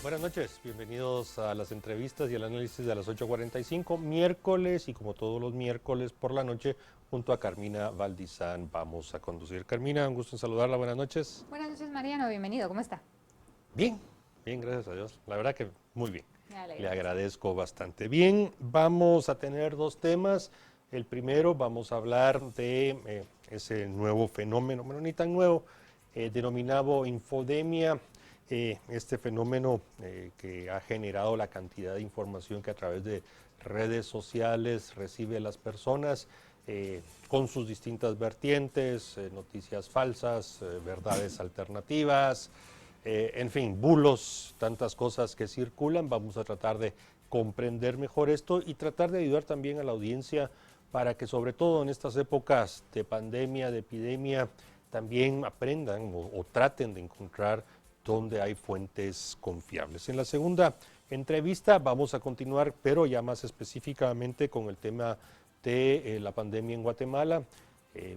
Buenas noches, bienvenidos a las entrevistas y el análisis de las 8:45, miércoles, y como todos los miércoles por la noche, junto a Carmina Valdizán vamos a conducir. Carmina, un gusto en saludarla, buenas noches. Buenas noches, Mariano, bienvenido, ¿cómo está? Bien, bien, gracias a Dios, la verdad que muy bien, Me le alegra mucho. agradezco bastante. Bien, vamos a tener dos temas. El primero, vamos a hablar de ese nuevo fenómeno, bueno, ni tan nuevo, denominado infodemia. Este fenómeno que ha generado la cantidad de información que a través de redes sociales recibe las personas, con sus distintas vertientes, noticias falsas, verdades alternativas, en fin, bulos, tantas cosas que circulan. Vamos a tratar de comprender mejor esto y tratar de ayudar también a la audiencia para que, sobre todo en estas épocas de pandemia, de epidemia, también aprendan o traten de encontrar dónde hay fuentes confiables. En la segunda entrevista vamos a continuar, pero ya más específicamente con el tema de la pandemia en Guatemala.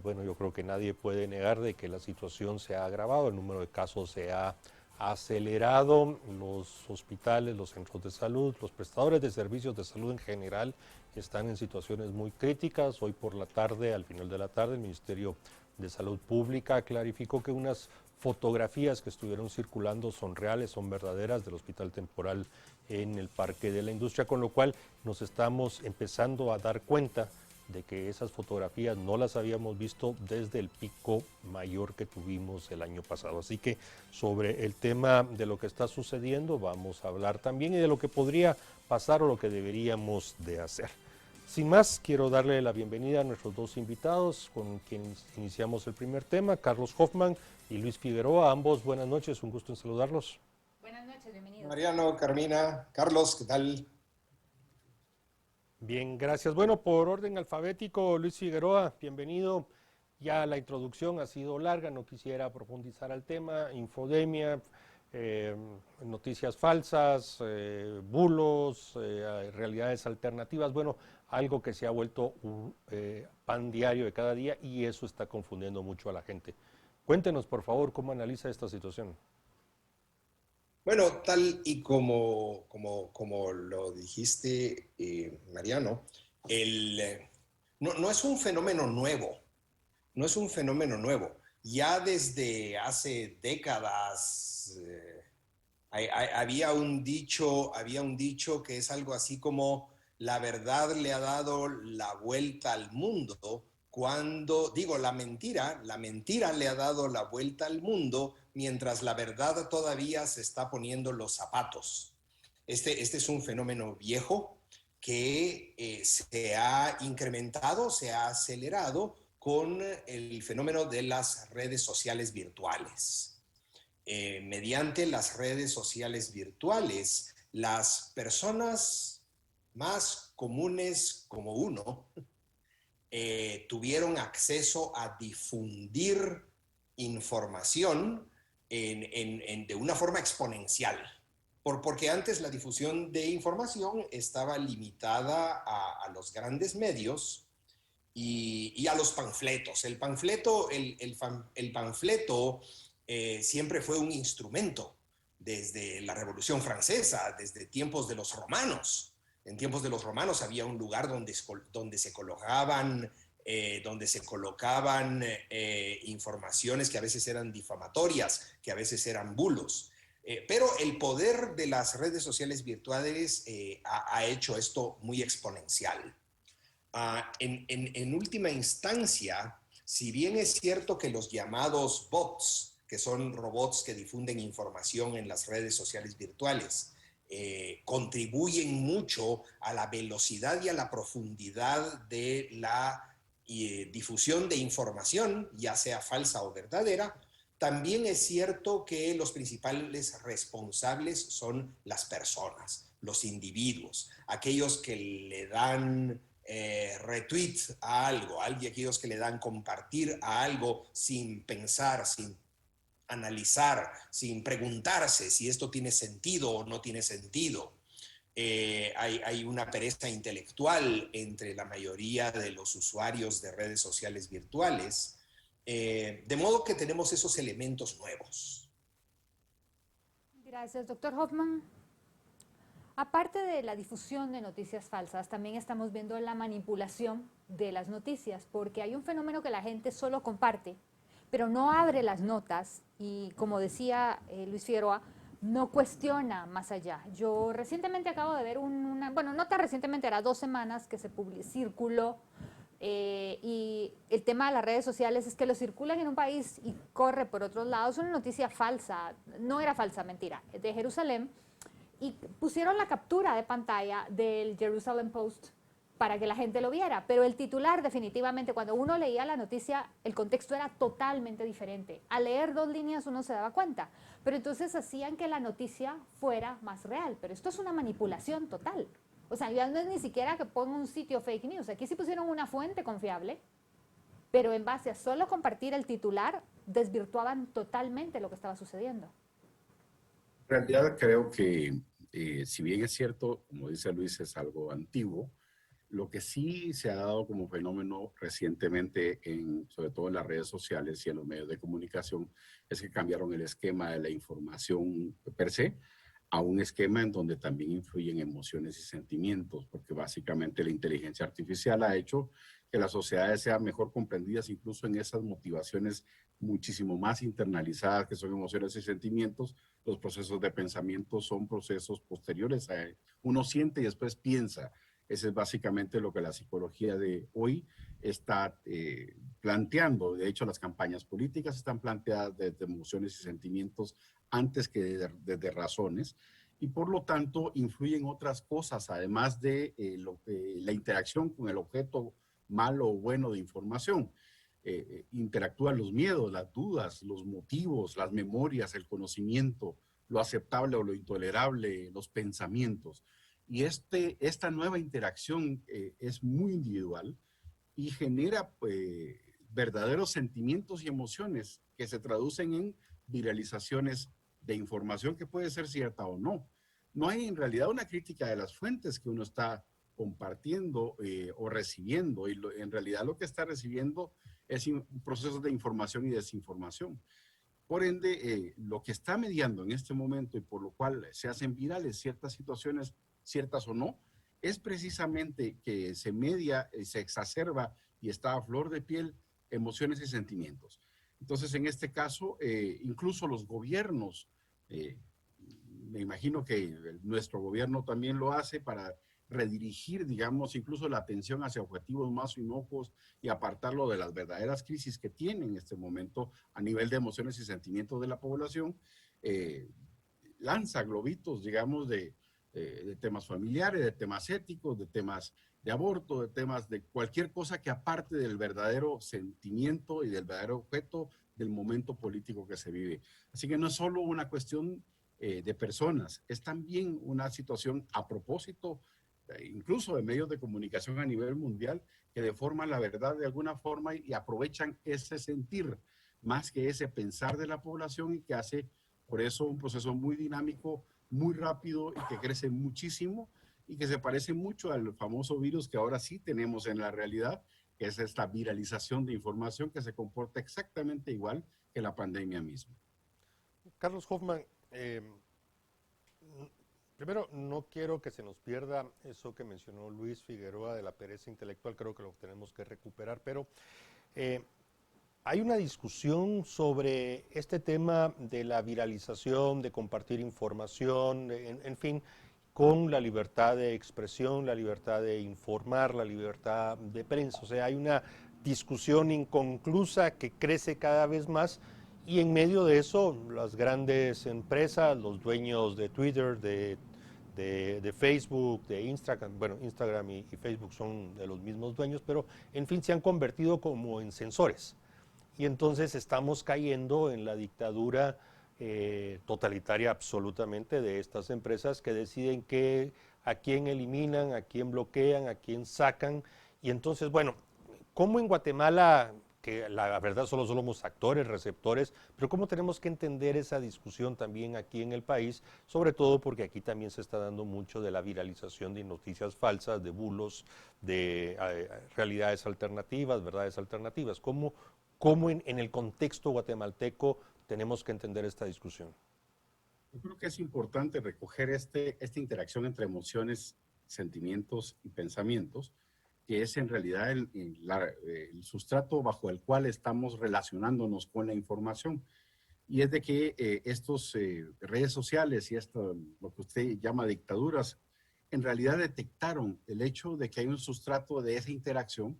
Bueno, yo creo que nadie puede negar de que la situación se ha agravado, el número de casos se ha acelerado, los hospitales, los centros de salud, los prestadores de servicios de salud en general están en situaciones muy críticas. Hoy por la tarde, al final de la tarde, el Ministerio de Salud Pública clarificó que unas fotografías que estuvieron circulando son reales, son verdaderas, del hospital temporal en el Parque de la Industria, con lo cual nos estamos empezando a dar cuenta de que esas fotografías no las habíamos visto desde el pico mayor que tuvimos el año pasado. Así que sobre el tema de lo que está sucediendo vamos a hablar también, y de lo que podría pasar o lo que deberíamos de hacer. Sin más, quiero darle la bienvenida a nuestros dos invitados, con quienes iniciamos el primer tema, Carlos Hoffman y Luis Figueroa. Ambos, buenas noches, un gusto en saludarlos. Buenas noches, bienvenidos. Mariano, Carmina, Carlos, ¿qué tal? Bien, gracias. Bueno, por orden alfabético, Luis Figueroa, bienvenido. Ya la introducción ha sido larga, no quisiera profundizar al tema. Infodemia, eh, noticias falsas, bulos, realidades alternativas. Bueno, algo que se ha vuelto un pan diario de cada día, y eso está confundiendo mucho a la gente. Cuéntenos, por favor, cómo analiza esta situación. Bueno, tal y como lo dijiste, Mariano, no es un fenómeno nuevo, no es un fenómeno nuevo. Ya desde hace décadas había un dicho que es algo así como: la verdad le ha dado la vuelta al mundo. Cuando digo la mentira le ha dado la vuelta al mundo, mientras la verdad todavía se está poniendo los zapatos. Este es un fenómeno viejo que se ha incrementado, se ha acelerado con el fenómeno de las redes sociales virtuales. Mediante las redes sociales virtuales, las personas más comunes como uno tuvieron acceso a difundir información de una forma exponencial. Porque antes la difusión de información estaba limitada a los grandes medios y a los panfletos. El panfleto siempre fue un instrumento desde la Revolución Francesa, desde tiempos de los romanos. En tiempos de los romanos había un lugar donde se colocaban informaciones que a veces eran difamatorias, que a veces eran bulos. Pero el poder de las redes sociales virtuales ha hecho esto muy exponencial. En última instancia, si bien es cierto que los llamados bots, que son robots que difunden información en las redes sociales virtuales, contribuyen mucho a la velocidad y a la profundidad de la difusión de información, ya sea falsa o verdadera, también es cierto que los principales responsables son las personas, los individuos, aquellos que le dan retweet a algo, aquellos que le dan compartir a algo sin pensar, sin analizar, sin preguntarse si esto tiene sentido o no tiene sentido. Hay una pereza intelectual entre la mayoría de los usuarios de redes sociales virtuales, de modo que tenemos esos elementos nuevos. Gracias, doctor Hoffman. Aparte de la difusión de noticias falsas, también estamos viendo la manipulación de las noticias, porque hay un fenómeno que la gente solo comparte, pero no abre las notas y, como decía Luis Figueroa, no cuestiona más allá. Yo recientemente acabo de ver no tan recientemente, era 2 semanas que se circuló y el tema de las redes sociales es que lo circulan en un país y corre por otros lados una noticia falsa, no era falsa, mentira, de Jerusalén, y pusieron la captura de pantalla del Jerusalem Post para que la gente lo viera, pero el titular definitivamente, cuando uno leía la noticia, el contexto era totalmente diferente. Al leer 2 líneas uno se daba cuenta, pero entonces hacían que la noticia fuera más real, pero esto es una manipulación total. O sea, ya no es ni siquiera que ponga un sitio fake news, aquí sí pusieron una fuente confiable, pero en base a solo compartir el titular, desvirtuaban totalmente lo que estaba sucediendo. En realidad creo que, si bien es cierto, como dice Luis, es algo antiguo, lo que sí se ha dado como fenómeno recientemente, sobre todo en las redes sociales y en los medios de comunicación, es que cambiaron el esquema de la información per se a un esquema en donde también influyen emociones y sentimientos, porque básicamente la inteligencia artificial ha hecho que las sociedades sean mejor comprendidas incluso en esas motivaciones muchísimo más internalizadas que son emociones y sentimientos. Los procesos de pensamiento son procesos posteriores a uno siente y después piensa. Ese es básicamente lo que la psicología de hoy está planteando. De hecho, las campañas políticas están planteadas desde emociones y sentimientos antes que desde razones, y por lo tanto influyen otras cosas, además de la interacción con el objeto malo o bueno de información. Interactúan los miedos, las dudas, los motivos, las memorias, el conocimiento, lo aceptable o lo intolerable, los pensamientos. Y esta nueva interacción es muy individual y genera verdaderos sentimientos y emociones que se traducen en viralizaciones de información que puede ser cierta o no. No hay en realidad una crítica de las fuentes que uno está compartiendo o recibiendo, y en realidad lo que está recibiendo es procesos de información y desinformación. Por ende, lo que está mediando en este momento y por lo cual se hacen virales ciertas situaciones, ciertas o no, es precisamente que se media, se exacerba y está a flor de piel emociones y sentimientos. Entonces, en este caso, incluso los gobiernos, me imagino que nuestro gobierno también lo hace para redirigir, digamos, incluso la atención hacia objetivos más inocuos y apartarlo de las verdaderas crisis que tiene en este momento a nivel de emociones y sentimientos de la población, lanza globitos, digamos, de temas familiares, de temas éticos, de temas de aborto, de temas de cualquier cosa que aparte del verdadero sentimiento y del verdadero objeto del momento político que se vive. Así que no es solo una cuestión de personas, es también una situación a propósito incluso de medios de comunicación a nivel mundial que deforman la verdad de alguna forma y aprovechan ese sentir más que ese pensar de la población, y que hace por eso un proceso muy dinámico, muy rápido y que crece muchísimo y que se parece mucho al famoso virus que ahora sí tenemos en la realidad, que es esta viralización de información que se comporta exactamente igual que la pandemia misma. Carlos Hoffman, primero, no quiero que se nos pierda eso que mencionó Luis Figueroa de la pereza intelectual, creo que lo tenemos que recuperar, pero hay una discusión sobre este tema de la viralización, de compartir información, en fin, con la libertad de expresión, la libertad de informar, la libertad de prensa. O sea, hay una discusión inconclusa que crece cada vez más, y en medio de eso las grandes empresas, los dueños de Twitter, de Facebook, de Instagram, bueno, Instagram y Facebook son de los mismos dueños, pero en fin se han convertido como en censores. Y entonces estamos cayendo en la dictadura totalitaria absolutamente de estas empresas que deciden a quién eliminan, a quién bloquean, a quién sacan. Y entonces, bueno, ¿cómo en Guatemala, que la verdad solo somos actores, receptores, pero cómo tenemos que entender esa discusión también aquí en el país, sobre todo porque aquí también se está dando mucho de la viralización de noticias falsas, de bulos, de realidades alternativas, verdades alternativas? ¿Cómo en el contexto guatemalteco tenemos que entender esta discusión? Yo creo que es importante recoger esta interacción entre emociones, sentimientos y pensamientos, que es en realidad el sustrato bajo el cual estamos relacionándonos con la información. Y es de que estos redes sociales y esto, lo que usted llama dictaduras, en realidad detectaron el hecho de que hay un sustrato de esa interacción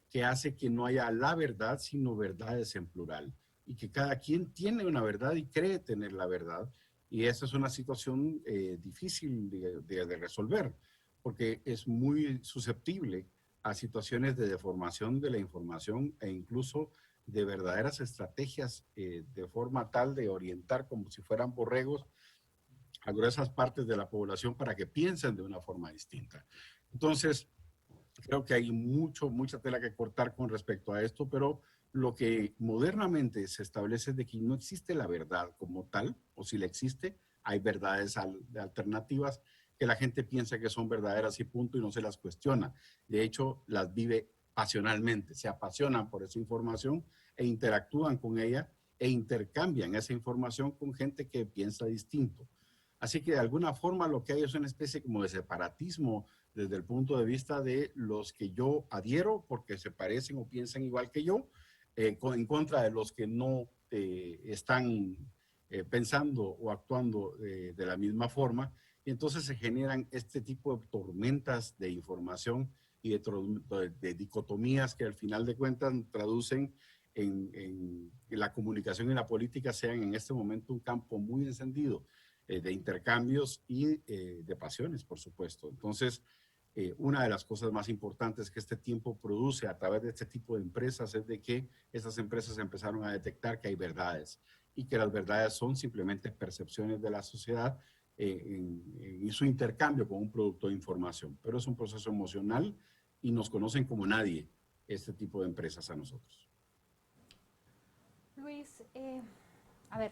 que hace que no haya la verdad, sino verdades en plural, y que cada quien tiene una verdad y cree tener la verdad. Y esa es una situación difícil de resolver, porque es muy susceptible a situaciones de deformación de la información e incluso de verdaderas estrategias de forma tal de orientar como si fueran borregos a gruesas partes de la población para que piensen de una forma distinta. Entonces, creo que hay mucha tela que cortar con respecto a esto, pero lo que modernamente se establece es de que no existe la verdad como tal, o si la existe, hay verdades alternativas que la gente piensa que son verdaderas y punto, y no se las cuestiona. De hecho, las vive pasionalmente, se apasionan por esa información e interactúan con ella e intercambian esa información con gente que piensa distinto. Así que de alguna forma lo que hay es una especie como de separatismo desde el punto de vista de los que yo adhiero porque se parecen o piensan igual que yo, en contra de los que no están pensando o actuando de la misma forma. Y entonces se generan este tipo de tormentas de información y de dicotomías que al final de cuentas traducen en la comunicación y la política sean en este momento un campo muy encendido de intercambios y de pasiones, por supuesto. Entonces, una de las cosas más importantes que este tiempo produce a través de este tipo de empresas es de que esas empresas empezaron a detectar que hay verdades y que las verdades son simplemente percepciones de la sociedad y su intercambio con un producto de información. Pero es un proceso emocional y nos conocen como nadie este tipo de empresas a nosotros. Luis, a ver,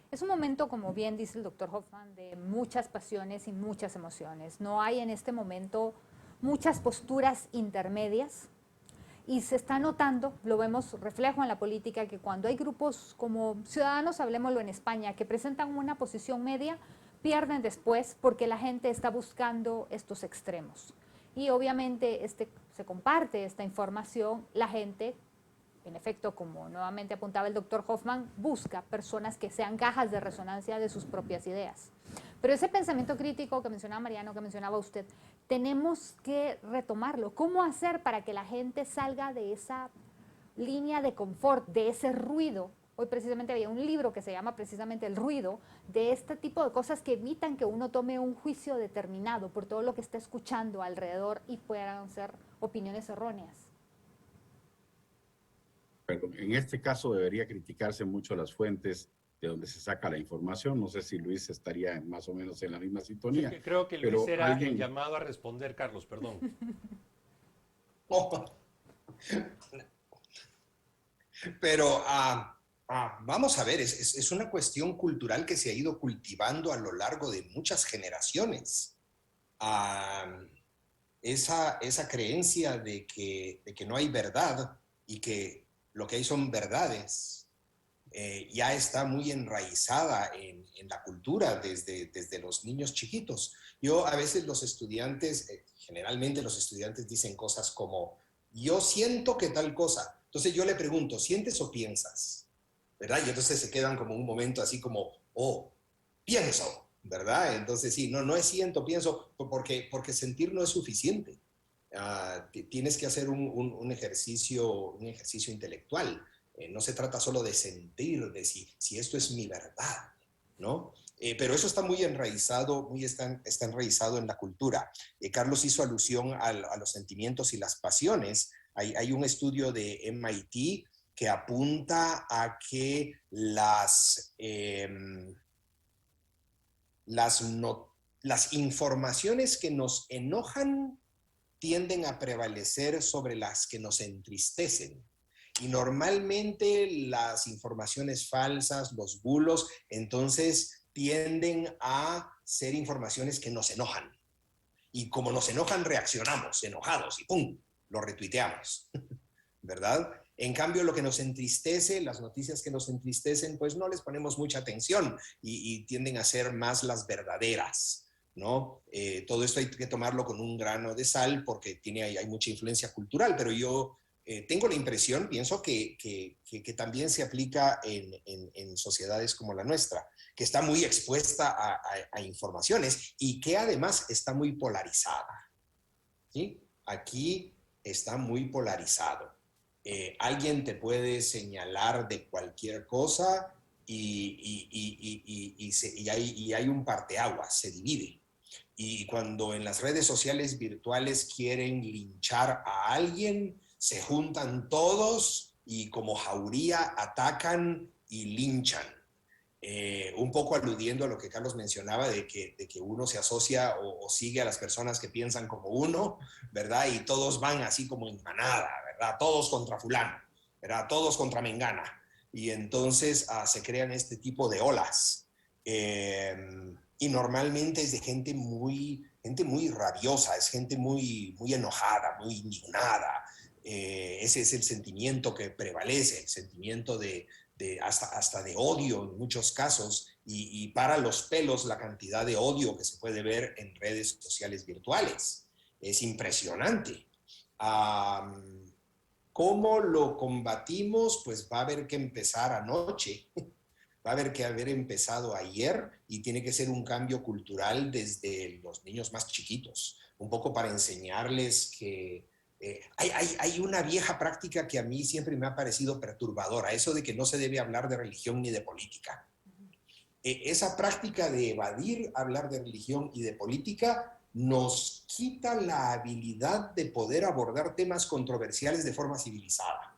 es un momento, como bien dice el doctor Hoffman, de muchas pasiones y muchas emociones. No hay en este momento muchas posturas intermedias y se está notando, lo vemos reflejo en la política, que cuando hay grupos como Ciudadanos, hablemoslo en España, que presentan una posición media, pierden después porque la gente está buscando estos extremos. Y obviamente se comparte esta información, la gente, en efecto, como nuevamente apuntaba el doctor Hoffman, busca personas que sean cajas de resonancia de sus propias ideas. Pero ese pensamiento crítico que mencionaba Mariano, que mencionaba usted, tenemos que retomarlo. ¿Cómo hacer para que la gente salga de esa línea de confort, de ese ruido? Hoy precisamente había un libro que se llama precisamente El ruido, de este tipo de cosas que evitan que uno tome un juicio determinado por todo lo que está escuchando alrededor y puedan ser opiniones erróneas. Perdón, en este caso debería criticarse mucho las fuentes de donde se saca la información. No sé si Luis estaría más o menos en la misma sintonía. Sí, creo que Luis era el llamado a responder, Carlos, perdón. Oh. Pero vamos a ver, es una cuestión cultural que se ha ido cultivando a lo largo de muchas generaciones. Esa creencia de que no hay verdad y que lo que hay son verdades, ya está muy enraizada en la cultura desde los niños chiquitos. Yo a veces los estudiantes, generalmente los estudiantes dicen cosas como, yo siento que tal cosa. Entonces yo le pregunto, ¿sientes o piensas? ¿Verdad? Y entonces se quedan como un momento así como, oh, pienso, ¿verdad? Entonces sí, no es siento, pienso, porque sentir no es suficiente. Tienes que hacer un ejercicio intelectual. No se trata solo de sentir, de si esto es mi verdad, ¿no? Pero eso está muy enraizado, está enraizado en la cultura. Carlos hizo alusión a los sentimientos y las pasiones. Hay un estudio de MIT que apunta a que las informaciones que nos enojan tienden a prevalecer sobre las que nos entristecen. Y normalmente las informaciones falsas, los bulos, entonces tienden a ser informaciones que nos enojan. Y como nos enojan, reaccionamos enojados y ¡pum!, lo retuiteamos, ¿verdad? En cambio, lo que nos entristece, las noticias que nos entristecen, pues no les ponemos mucha atención y tienden a ser más las verdaderas, ¿no? Todo esto hay que tomarlo con un grano de sal porque hay mucha influencia cultural, pero yo tengo la impresión, pienso que también se aplica en sociedades como la nuestra, que está muy expuesta a informaciones y que además está muy polarizada, ¿sí? Aquí está muy polarizado. Alguien te puede señalar de cualquier cosa y hay un parteaguas, se divide. Y cuando en las redes sociales virtuales quieren linchar a alguien, se juntan todos y como jauría atacan y linchan. Un poco aludiendo a lo que Carlos mencionaba de que uno se asocia o sigue a las personas que piensan como uno, ¿verdad? Y todos van así como en manada, ¿verdad? Todos contra fulano, ¿verdad? Todos contra mengana. Y entonces se crean este tipo de olas. Y normalmente es de gente muy rabiosa, es gente muy enojada, muy indignada. Ese es el sentimiento que prevalece, el sentimiento hasta de odio en muchos casos, y para los pelos la cantidad de odio que se puede ver en redes sociales virtuales. Es impresionante. ¿Cómo lo combatimos? Pues va a haber que empezar anoche, va a haber que haber empezado ayer y tiene que ser un cambio cultural desde los niños más chiquitos, un poco para enseñarles que hay una vieja práctica que a mí siempre me ha parecido perturbadora, eso de que no se debe hablar de religión ni de política. Esa práctica de evadir hablar de religión y de política nos quita la habilidad de poder abordar temas controversiales de forma civilizada.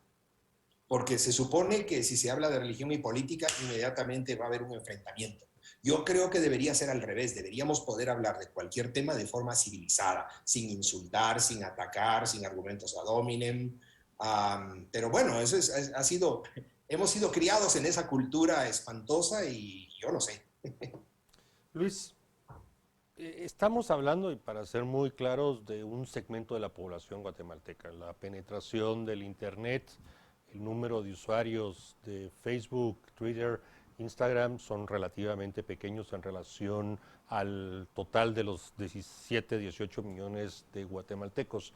Porque se supone que si se habla de religión y política, inmediatamente va a haber un enfrentamiento. Yo creo que debería ser al revés, deberíamos poder hablar de cualquier tema de forma civilizada, sin insultar, sin atacar, sin argumentos ad hominem. Pero bueno, ha sido, hemos sido criados en esa cultura espantosa y yo lo sé. Luis, estamos hablando, y para ser muy claros, de un segmento de la población guatemalteca. La penetración del Internet, el número de usuarios de Facebook, Twitter, Instagram son relativamente pequeños en relación al total de los 17, 18 millones de guatemaltecos.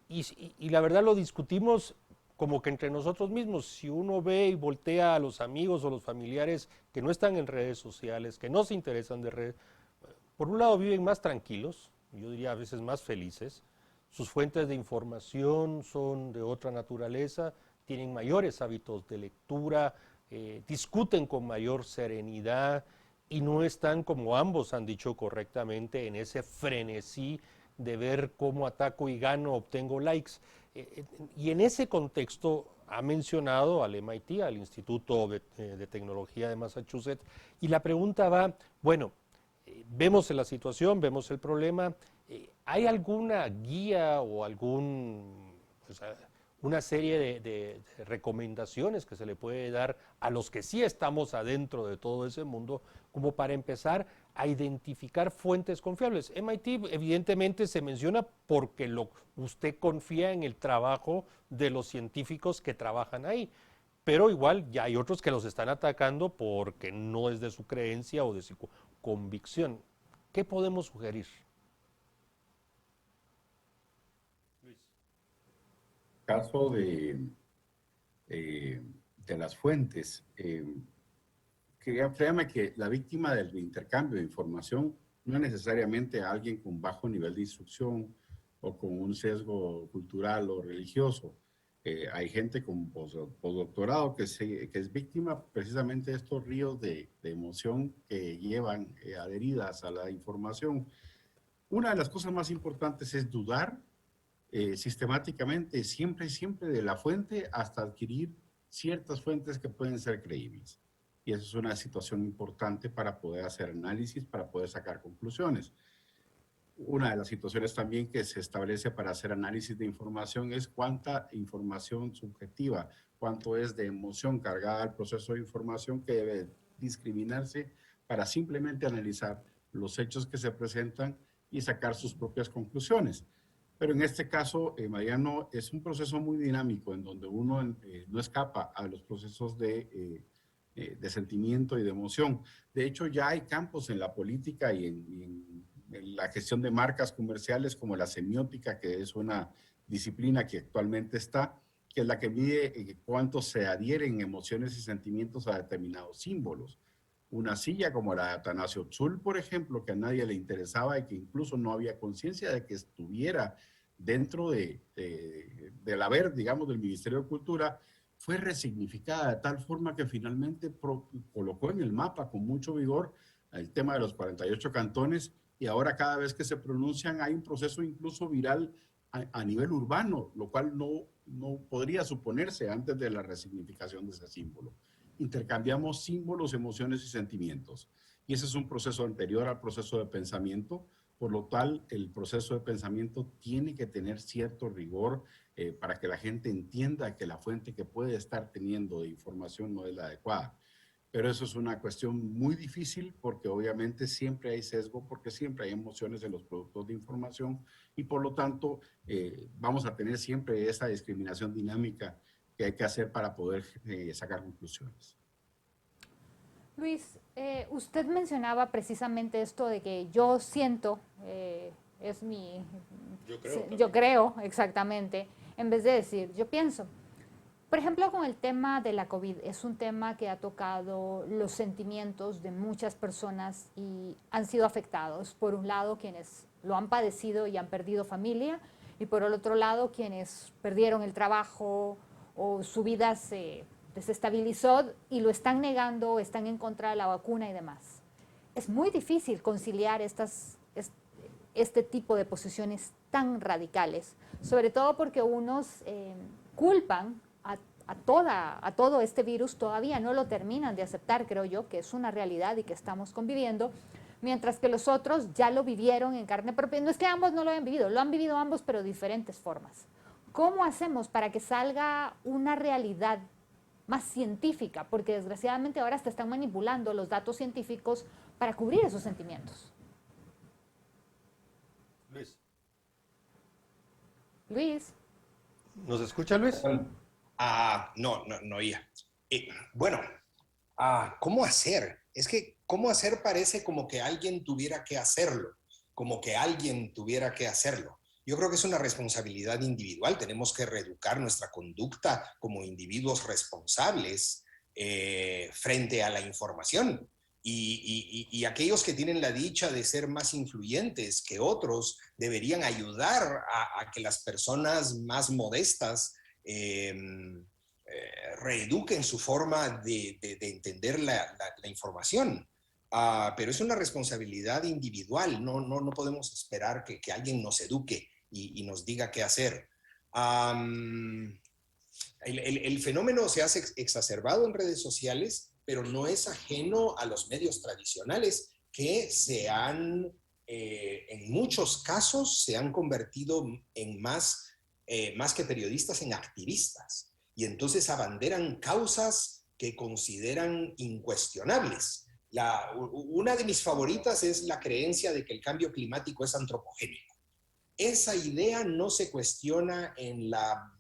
Y la verdad lo discutimos como que entre nosotros mismos. Si uno ve y voltea a los amigos o los familiares que no están en redes sociales, que no se interesan de redes, por un lado viven más tranquilos, yo diría a veces más felices, sus fuentes de información son de otra naturaleza, tienen mayores hábitos de lectura, discuten con mayor serenidad y no están, como ambos han dicho correctamente, en ese frenesí de ver cómo ataco y gano, obtengo likes. Y en ese contexto ha mencionado al MIT, al Instituto de Tecnología de Massachusetts, y la pregunta va, bueno, vemos la situación, vemos el problema, ¿hay alguna guía o pues, una serie de recomendaciones que se le puede dar a los que sí estamos adentro de todo ese mundo como para empezar a identificar fuentes confiables? MIT evidentemente se menciona porque usted confía en el trabajo de los científicos que trabajan ahí, pero igual ya hay otros que los están atacando porque no es de su creencia o de su convicción. ¿Qué podemos sugerir? Luis. Caso de las fuentes, créame que la víctima del intercambio de información no es necesariamente alguien con bajo nivel de instrucción o con un sesgo cultural o religioso. Hay gente con postdoctorado que es víctima precisamente de estos ríos de emoción que llevan adheridas a la información. Una de las cosas más importantes es dudar sistemáticamente, siempre de la fuente hasta adquirir ciertas fuentes que pueden ser creíbles. Y eso es una situación importante para poder hacer análisis, para poder sacar conclusiones. Una de las situaciones también que se establece para hacer análisis de información es cuánta información subjetiva, cuánto es de emoción cargada al proceso de información que debe discriminarse para simplemente analizar los hechos que se presentan y sacar sus propias conclusiones. Pero en este caso, Mariano, es un proceso muy dinámico en donde uno no escapa a los procesos de sentimiento y de emoción. De hecho, ya hay campos en la política en la gestión de marcas comerciales como la semiótica, que es una disciplina que actualmente está, que es la que mide cuánto se adhieren emociones y sentimientos a determinados símbolos. Una silla como la de Atanasio Tzul, por ejemplo, que a nadie le interesaba y que incluso no había conciencia de que estuviera dentro del haber, digamos, del Ministerio de Cultura, fue resignificada de tal forma que finalmente colocó en el mapa con mucho vigor el tema de los 48 cantones, y ahora cada vez que se pronuncian hay un proceso incluso viral a nivel urbano, lo cual no podría suponerse antes de la resignificación de ese símbolo. Intercambiamos símbolos, emociones y sentimientos. Y ese es un proceso anterior al proceso de pensamiento. Por lo tal, el proceso de pensamiento tiene que tener cierto rigor para que la gente entienda que la fuente que puede estar teniendo de información no es la adecuada. Pero eso es una cuestión muy difícil porque obviamente siempre hay sesgo, porque siempre hay emociones en los productos de información y por lo tanto vamos a tener siempre esa discriminación dinámica que hay que hacer para poder sacar conclusiones. Luis, usted mencionaba precisamente esto de que yo siento, es mi... Yo creo, exactamente, en vez de decir yo pienso. Por ejemplo, con el tema de la COVID, es un tema que ha tocado los sentimientos de muchas personas y han sido afectados. Por un lado, quienes lo han padecido y han perdido familia, y por el otro lado, quienes perdieron el trabajo o su vida se desestabilizó y lo están negando, están en contra de la vacuna y demás. Es muy difícil conciliar este tipo de posiciones tan radicales, sobre todo porque unos culpan a todo este virus, todavía no lo terminan de aceptar, creo yo, que es una realidad y que estamos conviviendo, mientras que los otros ya lo vivieron en carne propia. No es que ambos no lo hayan vivido, lo han vivido ambos, pero de diferentes formas. ¿Cómo hacemos para que salga una realidad más científica? Porque desgraciadamente ahora se están manipulando los datos científicos para cubrir esos sentimientos. Luis. Luis. ¿Nos escucha, Luis? No oía. Bueno, ¿cómo hacer? Es que ¿cómo hacer? Parece como que alguien tuviera que hacerlo, como que alguien tuviera que hacerlo. Yo creo que es una responsabilidad individual. Tenemos que reeducar nuestra conducta como individuos responsables frente a la información. Y aquellos que tienen la dicha de ser más influyentes que otros deberían ayudar a que las personas más modestas reeduquen su forma de entender la información. Pero es una responsabilidad individual. No podemos esperar que alguien nos eduque y nos diga qué hacer. El fenómeno se ha exacerbado en redes sociales, pero no es ajeno a los medios tradicionales que en muchos casos, se han convertido en más que periodistas, en activistas. Y entonces abanderan causas que consideran incuestionables. Una de mis favoritas es la creencia de que el cambio climático es antropogénico. Esa idea no se cuestiona en la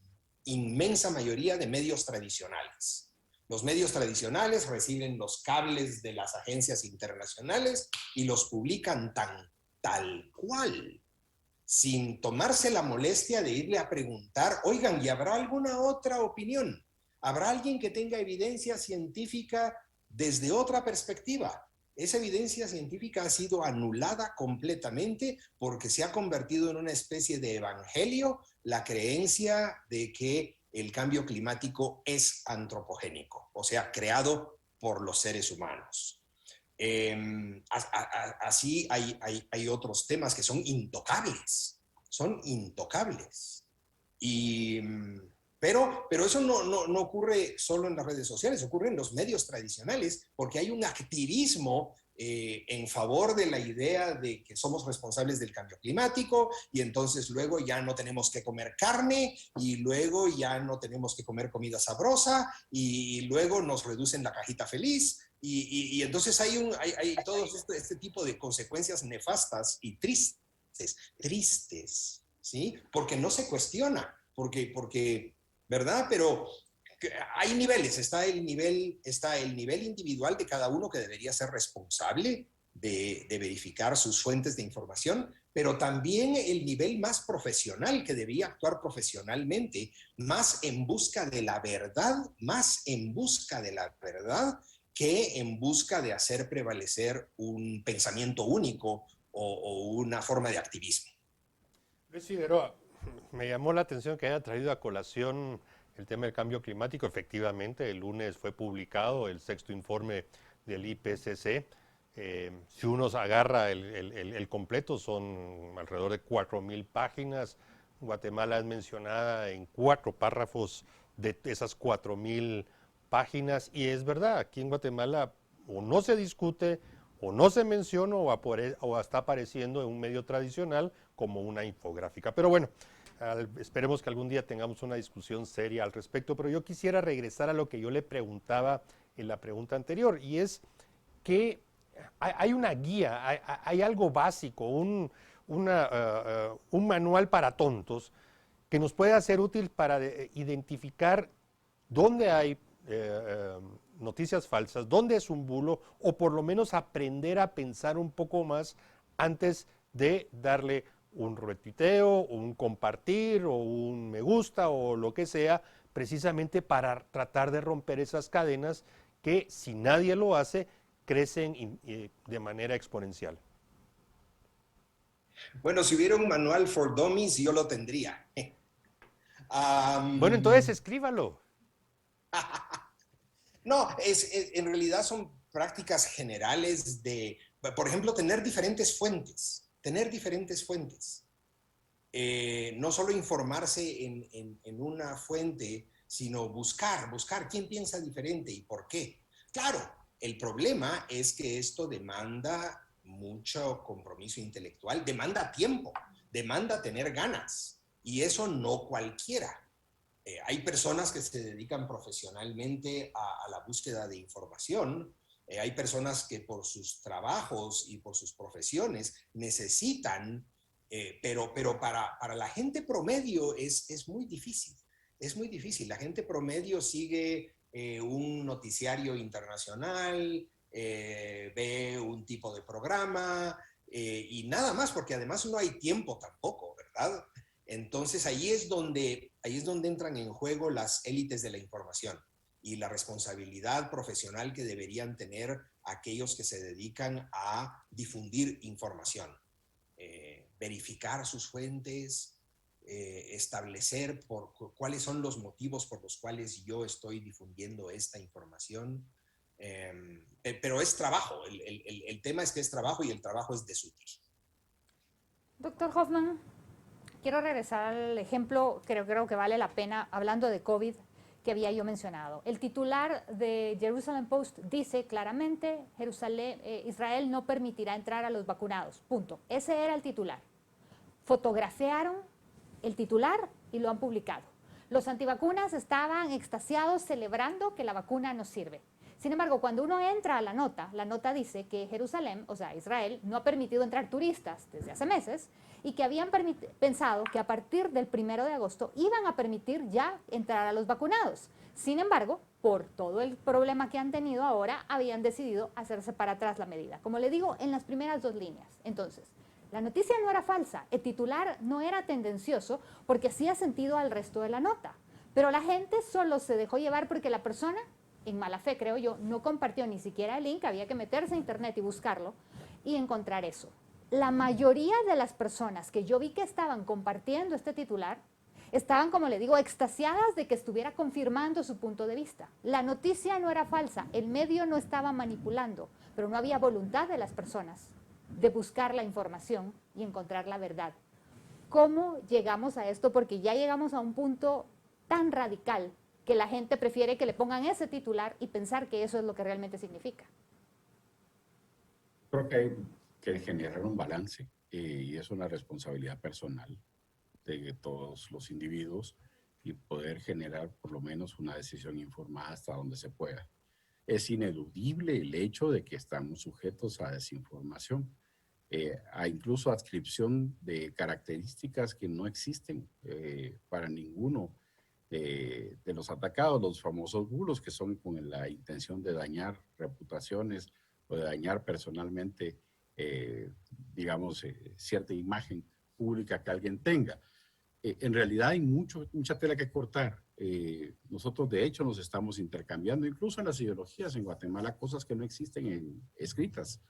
inmensa mayoría de medios tradicionales. Los medios tradicionales reciben los cables de las agencias internacionales y los publican tal cual, sin tomarse la molestia de irle a preguntar, oigan, ¿y habrá alguna otra opinión? ¿Habrá alguien que tenga evidencia científica desde otra perspectiva? Esa evidencia científica ha sido anulada completamente porque se ha convertido en una especie de evangelio la creencia de que el cambio climático es antropogénico, o sea, creado por los seres humanos. Así hay otros temas que son intocables. Pero eso no ocurre solo en las redes sociales, ocurre en los medios tradicionales, porque hay un activismo en favor de la idea de que somos responsables del cambio climático y entonces luego ya no tenemos que comer carne y luego ya no tenemos que comer comida sabrosa y luego nos reducen la cajita feliz y entonces hay todo este tipo de consecuencias nefastas y tristes ¿sí? Porque no se cuestiona, ¿verdad? Pero hay niveles, está el nivel individual de cada uno que debería ser responsable de verificar sus fuentes de información, pero también el nivel más profesional que debía actuar profesionalmente, más en busca de la verdad, más en busca de la verdad que en busca de hacer prevalecer un pensamiento único o una forma de activismo. Luis Figueroa, me llamó la atención que haya traído a colación el tema del cambio climático. Efectivamente, el lunes fue publicado el sexto informe del IPCC. Si uno agarra el completo, son alrededor de 4.000 páginas. Guatemala es mencionada en 4 párrafos de esas 4.000 páginas. Y es verdad, aquí en Guatemala o no se discute, o no se menciona, o está apareciendo en un medio tradicional como una infográfica. Pero bueno, esperemos que algún día tengamos una discusión seria al respecto. Pero yo quisiera regresar a lo que yo le preguntaba en la pregunta anterior, y es que hay una guía, hay algo básico, un manual para tontos que nos puede ser útil para identificar dónde hay noticias falsas, dónde es un bulo, o por lo menos aprender a pensar un poco más antes de darle un retuiteo, un compartir, o un me gusta, o lo que sea, precisamente para tratar de romper esas cadenas que, si nadie lo hace, crecen de manera exponencial. Bueno, si hubiera un manual for dummies, yo lo tendría. Bueno, entonces escríbalo. No, en realidad son prácticas generales de, por ejemplo, tener diferentes fuentes, no solo informarse en una fuente, sino buscar quién piensa diferente y por qué. Claro, el problema es que esto demanda mucho compromiso intelectual, demanda tiempo, demanda tener ganas, y eso no cualquiera. Hay personas que se dedican profesionalmente a la búsqueda de información, hay personas que por sus trabajos y por sus profesiones necesitan, pero para la gente promedio es muy difícil, es muy difícil. La gente promedio sigue un noticiario internacional, ve un tipo de programa y nada más, porque además no hay tiempo tampoco, ¿verdad? Entonces ahí es donde entran en juego las élites de la información y la responsabilidad profesional que deberían tener aquellos que se dedican a difundir información. Verificar sus fuentes, establecer cuáles son los motivos por los cuales yo estoy difundiendo esta información. Pero es trabajo, el tema es que es trabajo y el trabajo es desútil. Doctor Hoffman, quiero regresar al ejemplo, creo que vale la pena, hablando de COVID, que había yo mencionado. El titular de Jerusalem Post dice claramente, Israel no permitirá entrar a los vacunados, punto. Ese era el titular. Fotografiaron el titular y lo han publicado. Los antivacunas estaban extasiados celebrando que la vacuna no sirve. Sin embargo, cuando uno entra a la nota dice que Jerusalén, o sea, Israel, no ha permitido entrar turistas desde hace meses y que habían pensado que a partir del 1 de agosto iban a permitir ya entrar a los vacunados. Sin embargo, por todo el problema que han tenido ahora, habían decidido hacerse para atrás la medida. Como le digo, en las primeras 2 líneas. Entonces, la noticia no era falsa, el titular no era tendencioso porque hacía sentido al resto de la nota. Pero la gente solo se dejó llevar porque la persona, en mala fe creo yo, no compartió ni siquiera el link, había que meterse a internet y buscarlo y encontrar eso. La mayoría de las personas que yo vi que estaban compartiendo este titular estaban, como le digo, extasiadas de que estuviera confirmando su punto de vista. La noticia no era falsa, el medio no estaba manipulando, pero no había voluntad de las personas de buscar la información y encontrar la verdad. ¿Cómo llegamos a esto? Porque ya llegamos a un punto tan radical que la gente prefiere que le pongan ese titular y pensar que eso es lo que realmente significa. Creo que hay que generar un balance y es una responsabilidad personal de todos los individuos y poder generar por lo menos una decisión informada hasta donde se pueda. Es ineludible el hecho de que estamos sujetos a desinformación, a incluso adscripción de características que no existen para ninguno de los atacados, los famosos bulos, que son con la intención de dañar reputaciones o de dañar personalmente, digamos, cierta imagen pública que alguien tenga. En realidad hay mucha tela que cortar. Nosotros, de hecho, nos estamos intercambiando, incluso en las ideologías en Guatemala, cosas que no existen escritas.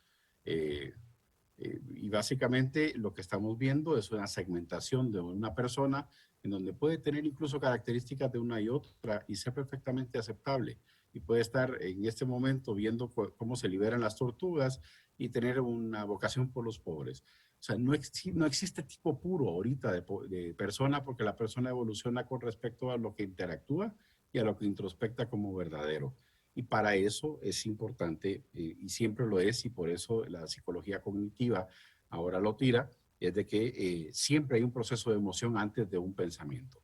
Y básicamente lo que estamos viendo es una segmentación de una persona en donde puede tener incluso características de una y otra y ser perfectamente aceptable. Y puede estar en este momento viendo cómo se liberan las tortugas y tener una vocación por los pobres. O sea, no existe tipo puro ahorita de persona, porque la persona evoluciona con respecto a lo que interactúa y a lo que introspecta como verdadero. Y para eso es importante, y siempre lo es, y por eso la psicología cognitiva ahora lo tira, es de que siempre hay un proceso de emoción antes de un pensamiento.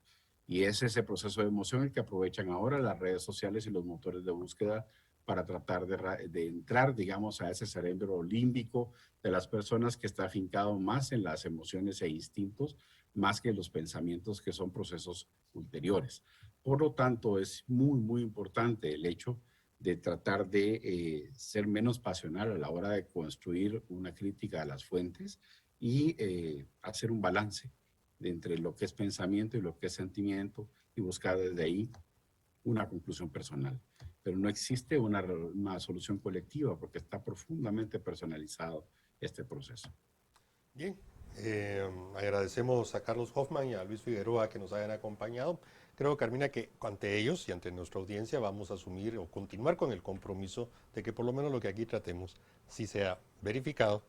Y es ese proceso de emoción el que aprovechan ahora las redes sociales y los motores de búsqueda para tratar de entrar, digamos, a ese cerebro límbico de las personas que está afincado más en las emociones e instintos, más que en los pensamientos, que son procesos ulteriores. Por lo tanto, es muy importante el hecho de tratar de ser menos pasional a la hora de construir una crítica a las fuentes y hacer un balance entre lo que es pensamiento y lo que es sentimiento y buscar desde ahí una conclusión personal. Pero no existe una solución colectiva porque está profundamente personalizado este proceso. Bien, agradecemos a Carlos Hoffman y a Luis Figueroa que nos hayan acompañado. Creo, Carmina, que ante ellos y ante nuestra audiencia vamos a asumir o continuar con el compromiso de que por lo menos lo que aquí tratemos sí sea verificado.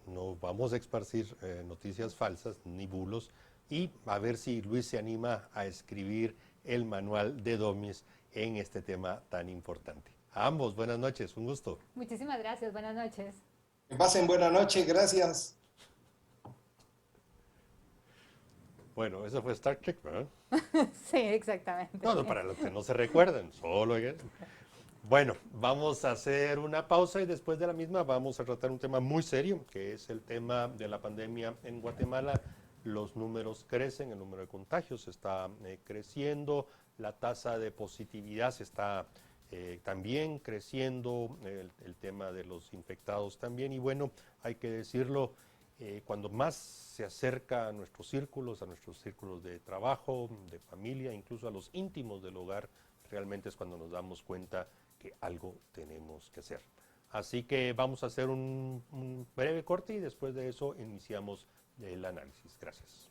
No vamos a esparcir noticias falsas ni bulos, y a ver si Luis se anima a escribir el manual de DOMIS en este tema tan importante. A ambos, buenas noches, un gusto. Muchísimas gracias, buenas noches. Que pasen buena noche, gracias. Bueno, eso fue Star Trek, ¿verdad? Sí, exactamente. No, para los que no se recuerdan, solo... Bueno, vamos a hacer una pausa y después de la misma vamos a tratar un tema muy serio, que es el tema de la pandemia en Guatemala. Los números crecen, el número de contagios está creciendo, la tasa de positividad se está también creciendo, el tema de los infectados también, y bueno, hay que decirlo, cuando más se acerca a nuestros círculos de trabajo, de familia, incluso a los íntimos del hogar, realmente es cuando nos damos cuenta que algo tenemos que hacer. Así que vamos a hacer un breve corte y después de eso iniciamos el análisis. Gracias.